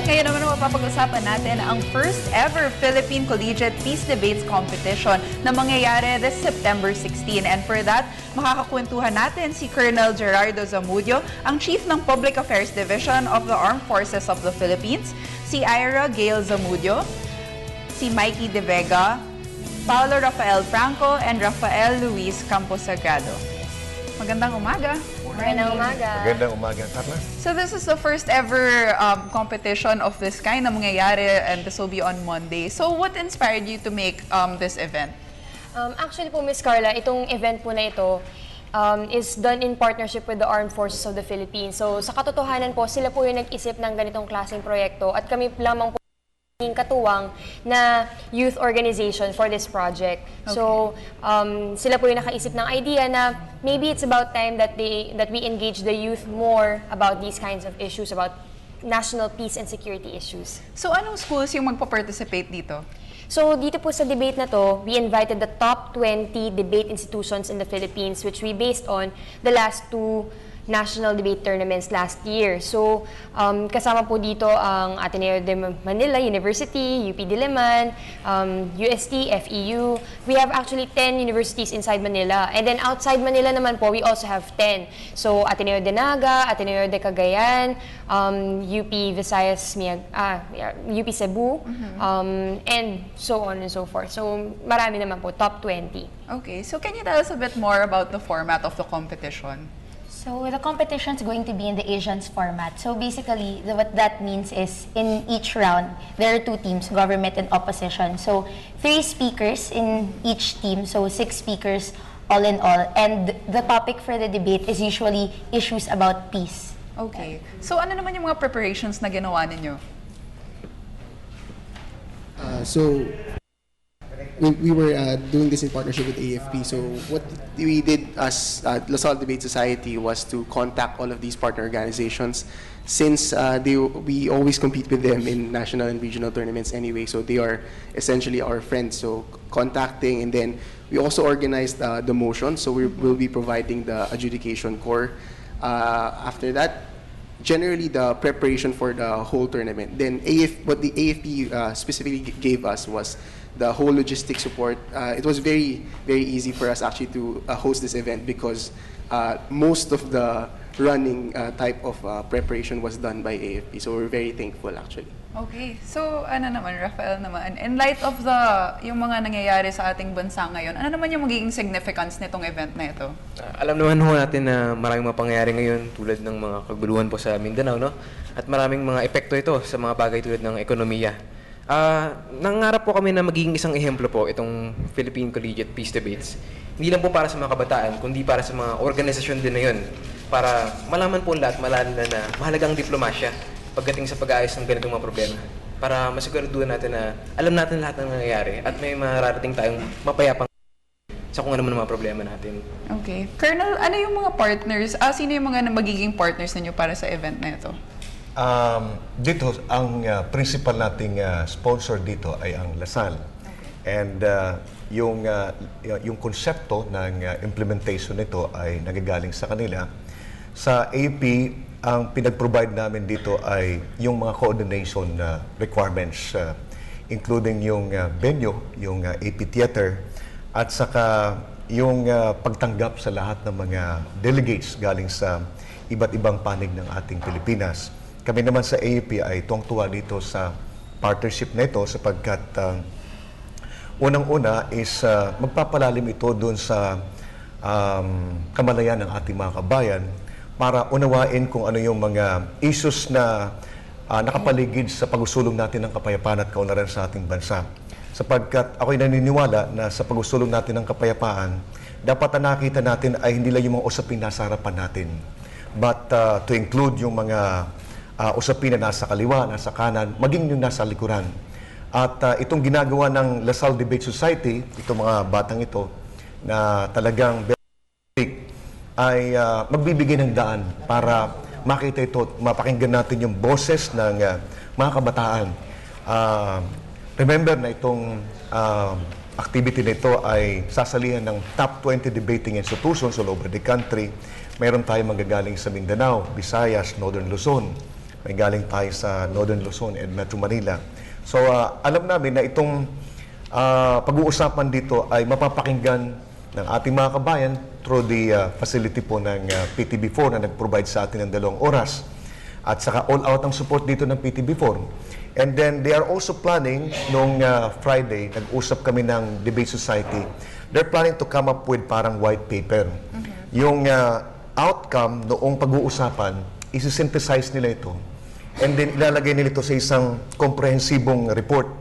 ngayon naman mapapag-usapan natin ang first ever Philippine Collegiate Peace Debates Competition na mangyayari this September 16. And for that, makakakwentuhan natin si Colonel Gerardo Zamudio, ang Chief ng Public Affairs Division of the Armed Forces of the Philippines, si Ira Gail Zamudio, si Mikey De Vega, Paulo Rafael Franco, and Rafael Luis Camposagado. Magandang umaga. Magandang umaga. Magandang umaga, Carla. So this is the first ever competition of this kind na mangyayari, and this will be on Monday. So what inspired you to make this event? Actually po, Miss Carla, itong event po na ito is done in partnership with the Armed Forces of the Philippines. So sa katotohanan po, sila po yung nag-isip ng ganitong klaseng proyekto at kami lamang po yung katuwang na youth organization for this project. Okay. So sila po yung nakaisip ng idea na maybe it's about time that we engage the youth more about these kinds of issues, about national peace and security issues. So anong schools yung magpa-participate dito? So dito po sa debate na to, we invited the top 20 debate institutions in the Philippines, which we based on the last two national debate tournaments last year. So kasama po dito ang Ateneo de Manila University, UP Diliman, UST, FEU. We have actually 10 universities inside Manila. And then outside Manila naman po, we also have 10. So Ateneo de Naga, Ateneo de Cagayan, UP Visayas, UP Cebu, and so on and so forth. So marami naman po, top 20. Okay, so can you tell us a bit more about the format of the competition? So the competition is going to be in the Asians format. So basically, what that means is in each round, there are two teams, government and opposition. So 3 speakers in each team, so 6 speakers all in all. And the topic for the debate is usually issues about peace. Okay. So ano naman yung mga preparations na ginawa ninyo? We were doing this in partnership with AFP. So what we did as LaSalle Debate Society was to contact all of these partner organizations, since we always compete with them in national and regional tournaments anyway. So they are essentially our friends. So contacting, and then we also organized the motion. So we will be providing the adjudication core. After that, generally the preparation for the whole tournament. Then what the AFP specifically gave us was the whole logistic support. It was very, very easy for us actually to host this event because most of the running type of preparation was done by AFP. So we're very thankful actually. Okay. So ano naman, Rafael naman, in light of yung mga nangyayari sa ating bansa ngayon, ano naman yung magiging significance nitong event na ito? Alam naman ho natin na maraming mga pangyayari ngayon tulad ng mga kaguluhan po sa Mindanao, no? At maraming mga epekto ito sa mga bagay tulad ng ekonomiya. Nangarap po kami na magiging isang ehemplo po itong Philippine Collegiate Peace Debates. Hindi lang po para sa mga kabataan, kundi para sa mga organisasyon din na yun. Para malaman po lahat, malala na mahalagang diplomasya pagdating sa pag-aayos ng ganitong mga problema. Para masiguraduhan natin na alam natin lahat ng nangyayari at may mararating tayong mapayapang sa kung ano man ang mga problema natin. Okay. Colonel, ano yung mga partners, sino yung mga magiging partners ninyo para sa event na ito? Dito, ang principal nating sponsor dito ay ang LaSalle. Okay. And yung konsepto ng implementation nito ay nagagaling sa kanila. Sa AP, ang pinag-provide namin dito ay yung mga coordination requirements, including yung venue, yung AP Theater, at saka yung pagtanggap sa lahat ng mga delegates galing sa iba't ibang panig ng ating Pilipinas. Kami naman sa AAP ay tuwang-tuwa dito sa partnership na ito sapagkat unang-una is magpapalalim ito doon sa kamalayan ng ating mga kabayan para unawain kung ano yung mga issues na nakapaligid sa pag-usulong natin ng kapayapaan at kaunlaran sa ating bansa. Sapagkat ako'y naniniwala na sa pag-usulong natin ng kapayapaan, dapat na nakita natin ay hindi lang yung mga usapin nasa harapan natin, but to include yung mga usapin na nasa kaliwa, nasa kanan, maging yung nasa likuran. At itong ginagawa ng LaSalle Debate Society, itong mga batang ito, na talagang ay magbibigay ng daan para makita ito at mapakinggan natin yung boses ng mga kabataan. Remember na itong activity na ito ay sasalihan ng top 20 debating institutions all over the country. Meron tayong magagaling sa Mindanao, Visayas, Northern Luzon, may galing tayo sa Northern Luzon and Metro Manila. So alam namin na itong pag-uusapan dito ay mapapakinggan ng ating mga kabayan through the facility po ng PTB4 na nag-provide sa atin ng 2 oras. At saka all out ang support dito ng PTB4. And then they are also planning, nung Friday, nag-usap kami ng Debate Society, they're planning to come up with parang white paper. Yung outcome noong pag-uusapan, isi-synthesize nila ito. And then ilalagay nila ito sa isang komprehensibong report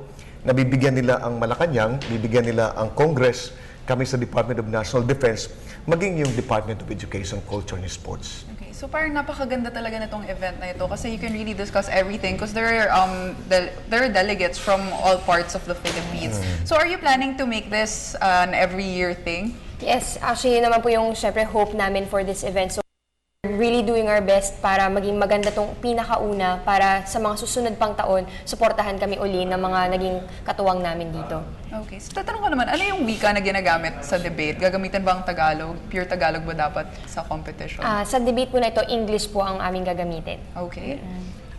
na bibigyan nila ang Malacanang, bibigyan nila ang Congress, kami sa Department of National Defense, maging yung Department of Education, Culture and Sports. Okay, so parang napakaganda talaga nitong event na ito kasi you can really discuss everything because there are delegates from all parts of the Philippines. So are you planning to make this an every year thing? Yes, actually yun naman po yung syempre hope namin for this event. So really doing our best para maging maganda tong pinakauna para sa mga susunod pang taon, suportahan kami uli ng mga naging katuwang namin dito. Okay, so tatanong ko naman, ano yung wika na ginagamit sa debate? Gagamitin ba ang Tagalog? Pure Tagalog ba dapat sa competition? Sa debate po na ito, English po ang aming gagamitin. Okay.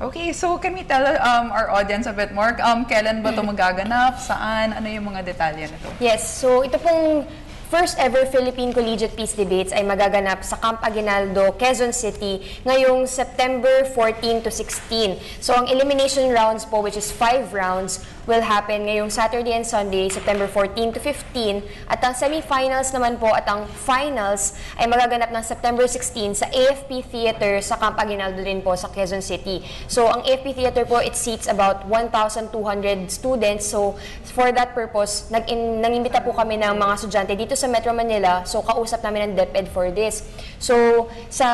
Okay, so can we tell our audience a bit more? Kailan ba ito magaganap? Saan? Ano yung mga detalye nito? Yes, so ito pong first ever Philippine Collegiate Peace Debates ay magaganap sa Camp Aguinaldo, Quezon City ngayong September 14 to 16. So ang elimination rounds po, which is 5 rounds, will happen ngayong Saturday and Sunday, September 14 to 15. At ang semifinals naman po at ang finals ay magaganap ng September 16 sa AFP Theater sa Camp Aguinaldo din po sa Quezon City. So ang AFP Theater po, it seats about 1,200 students. So for that purpose, nang-imbita po kami ng mga estudyante dito sa Metro Manila. So kausap namin ng DepEd for this. So sa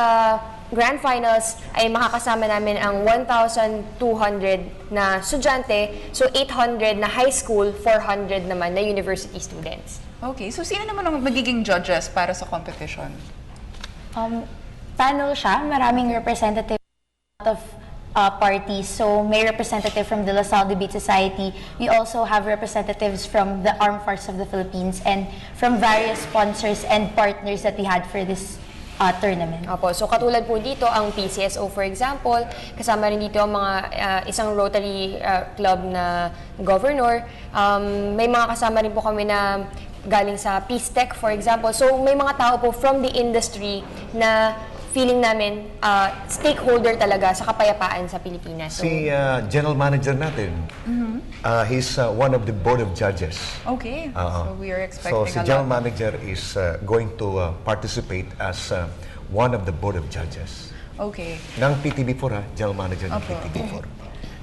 Grand Finals ay makakasama namin ang 1,200 na estudyante, so 800 na high school, 400 naman na university students. Okay, so sino naman ang magiging judges para sa competition? Panel siya, maraming representative of parties. So may representative from the LaSalle Debate Society. We also have representatives from the Armed Forces of the Philippines and from various sponsors and partners that we had for this tournament. Opo, so katulad po dito ang PCSO for example, kasama rin dito ang mga isang Rotary Club na governor. May mga kasama rin po kami na galing sa Peace Tech for example. So may mga tao po from the industry na feeling namin stakeholder talaga sa kapayapaan sa Pilipinas. So, Si General Manager natin, he's one of the Board of Judges. Okay, so we are expecting Si a General lot. Manager is going to participate as one of the Board of Judges. Okay. Ng PTB4 General Manager ng Opo. PTB4.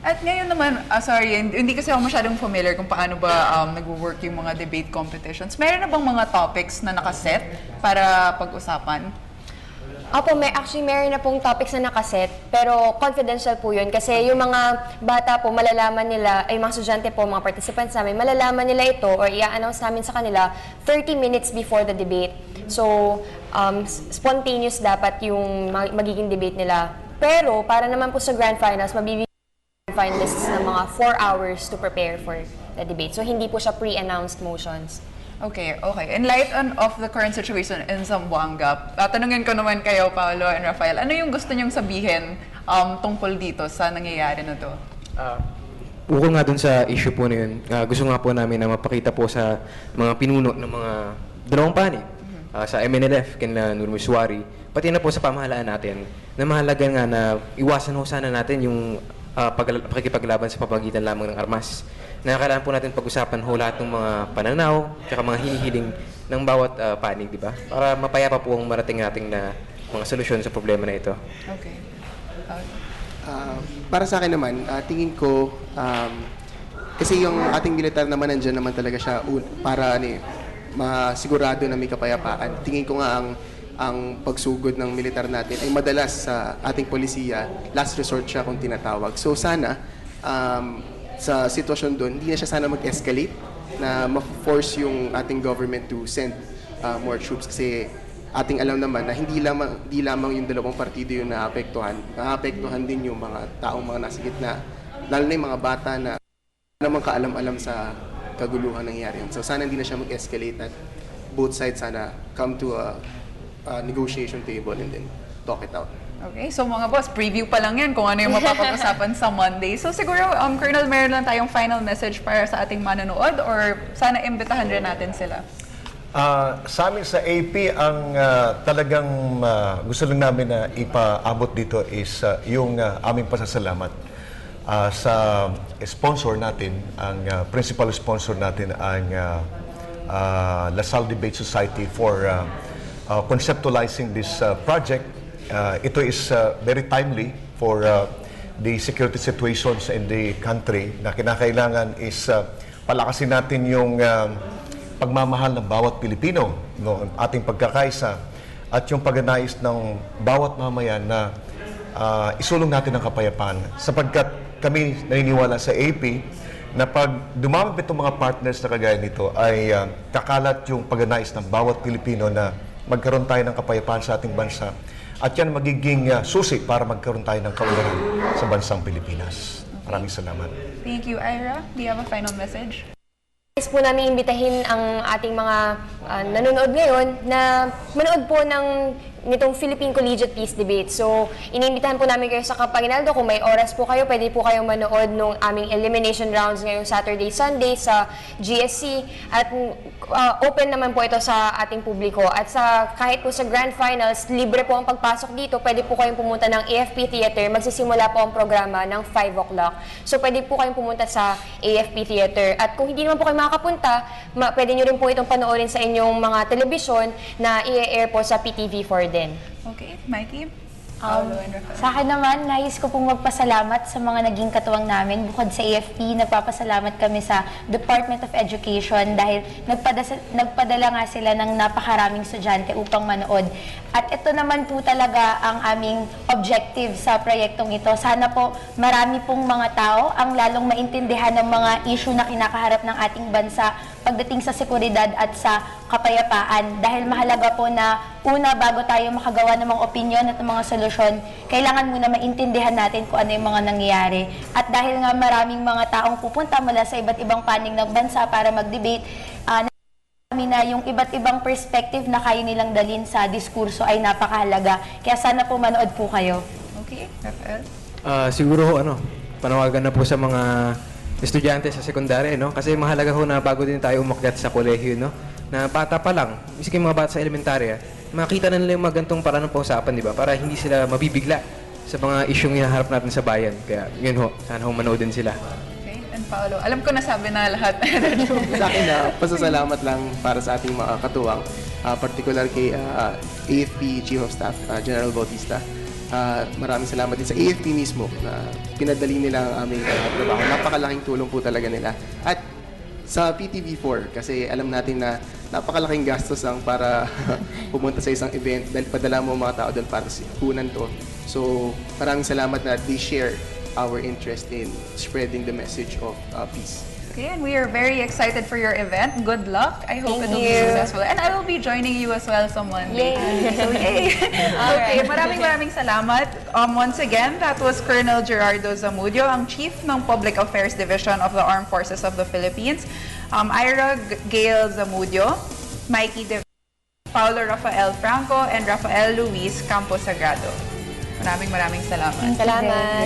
At ngayon naman, sorry, hindi kasi ako masyadong familiar kung paano ba nag-work yung mga debate competitions. Meron na bang mga topics na nakaset para pag-usapan? Opo, meron na pong topics na nakaset, pero confidential po yun kasi yung mga bata po, malalaman nila, ay mga estudyante po, mga participants namin, malalaman nila ito or i-announce namin sa kanila 30 minutes before the debate. So, spontaneous dapat yung magiging debate nila. Pero, para naman po sa Grand Finals, mabibigyan finalists ng mga 4 hours to prepare for the debate. So, hindi po siya pre-announced motions. Okay. In light of the current situation in Zamboanga, tanungin ko naman kayo, Paolo and Rafael, ano yung gusto niyong sabihin tungkol dito sa nangyayari na to? Ukol nga dun sa issue po na yun, gusto nga po namin na mapakita po sa mga pinuno ng mga dalawang panig, sa MNLF, kina Nur Miswari, pati na po sa pamahalaan natin, na mahalaga nga na iwasan ho sana natin yung pakikipaglaban sa pamagitan lamang ng armas. Na kailangan po natin pag-usapan ho lahat ng mga pananaw, tsaka mga hinihiling ng bawat panig, di ba? Para mapayapa po ang marating nating na mga solusyon sa problema na ito. Okay. Para sa akin naman, tingin ko, kasi yung ating militar naman nandiyan naman talaga siya para masigurado na may kapayapaan. Tingin ko nga ang pagsugod ng militar natin ay madalas sa ating polisiya, last resort siya kung tinatawag. So sana, sa sitwasyon doon, hindi na siya sana mag-escalate na ma-force yung ating government to send more troops kasi ating alam naman na hindi lamang yung dalawang partido yung naapektuhan din yung mga taong mga nasa gitna, lalo na yung mga bata na namang kaalam-alam sa kaguluhan nangyayari. So sana hindi na siya mag-escalate at both sides sana come to a negotiation table and then talk it out. Okay, so mga boss, preview pa lang yan kung ano yung mapapag-usapan sa Monday. So siguro, Colonel, meron lang tayong final message para sa ating manonood or sana imbitahan rin natin sila? Sa amin sa AP, ang talagang gusto lang namin na ipaabot dito is yung aming pasasalamat sa sponsor natin, ang principal sponsor natin, ang LaSalle Debate Society for conceptualizing this project. Ito is very timely for the security situations in the country na kinakailangan is palakasin natin yung pagmamahal ng bawat Pilipino, no, ating pagkakaisa at yung pagnanais ng bawat mamayan na isulong natin ang kapayapaan. Sapagkat kami naniniwala sa AP na pag dumami itong mga partners na kagaya nito ay kakalat yung pagnanais ng bawat Pilipino na magkaroon tayo ng kapayapaan sa ating bansa. At yan magiging susi para magkaroon tayo ng kaunlaran sa bansang Pilipinas. Maraming salamat. Thank you, Ira. Do you have a final message? Nais po namin imbitahin ang ating mga nanonood ngayon na manood po nitong Philippine Collegiate Peace Debate. So, iniimbitahan po namin kayo sa Kapaginaldo. Kung may oras po kayo, pwede po kayong manood nung aming elimination rounds ngayong Saturday, Sunday sa GSC. At open naman po ito sa ating publiko. At kahit po sa Grand Finals, libre po ang pagpasok dito. Pwede po kayong pumunta ng AFP Theater. Magsisimula po ang programa ng 5 o'clock. So, pwede po kayong pumunta sa AFP Theater. At kung hindi naman po kayo makakapunta, pwede nyo rin po itong panoorin sa inyong mga telebisyon na i-air po sa PTV4 din. Okay, Mikey? Paolo and Rafael. Sa akin naman, nais ko pong magpasalamat sa mga naging katuwang namin. Bukod sa AFP, nagpapasalamat kami sa Department of Education dahil nagpadala nga sila ng napakaraming estudyante upang manood. At ito naman po talaga ang aming objective sa proyektong ito. Sana po marami pong mga tao ang lalong maintindihan ng mga issue na kinakaharap ng ating bansa pagdating sa seguridad at sa kapayapaan. Dahil mahalaga po na una, bago tayo makagawa ng mga opinion at ng mga solusyon, kailangan muna maintindihan natin kung ano yung mga nangyayari. At dahil nga maraming mga taong pupunta mula sa iba't ibang panig ng bansa para mag-debate, namin na yung iba't ibang perspective na kaya nilang dalhin sa diskurso ay napakahalaga. Kaya sana po manood po kayo. Okay, Rafael? Siguro panawagan na po sa mga estudyante sa sekundary, no? Kasi mahalaga ho na bago din tayo umakyat sa kolehiyo, no? Na bata pa lang, mismo mga bata sa elementarya, makita na nila yung mga gantong paraan ng pausapan, di ba? Para hindi sila mabibigla sa mga isyong hinaharap natin sa bayan. Kaya yun ho, sana ho manood din sila. Okay, and Paolo. Alam ko nasabi na lahat. Sa akin pasasalamat lang para sa ating mga katuwang, particular kay AFP Chief of Staff, General Bautista. Maraming salamat din sa AFP mismo na pinadali nila ang aming trabaho. Napakalaking tulong po talaga nila. At sa PTV4, kasi alam natin na napakalaking gastos ang para pumunta sa isang event dahil padala mo mga tao doon para kunan to. So maraming salamat na they share our interest in spreading the message of peace. Okay, and we are very excited for your event. Good luck. I hope Thank it will be you. successful. And I will be joining you as well on Monday. Yay! So, yay! Okay, maraming salamat. Once again, that was Colonel Gerardo Zamudio, ang Chief ng Public Affairs Division of the Armed Forces of the Philippines. Ira Gail Zamudio, Mikey De Paulo Rafael Franco, and Rafael Luis Campo Sagrado. Maraming salamat. Salamat.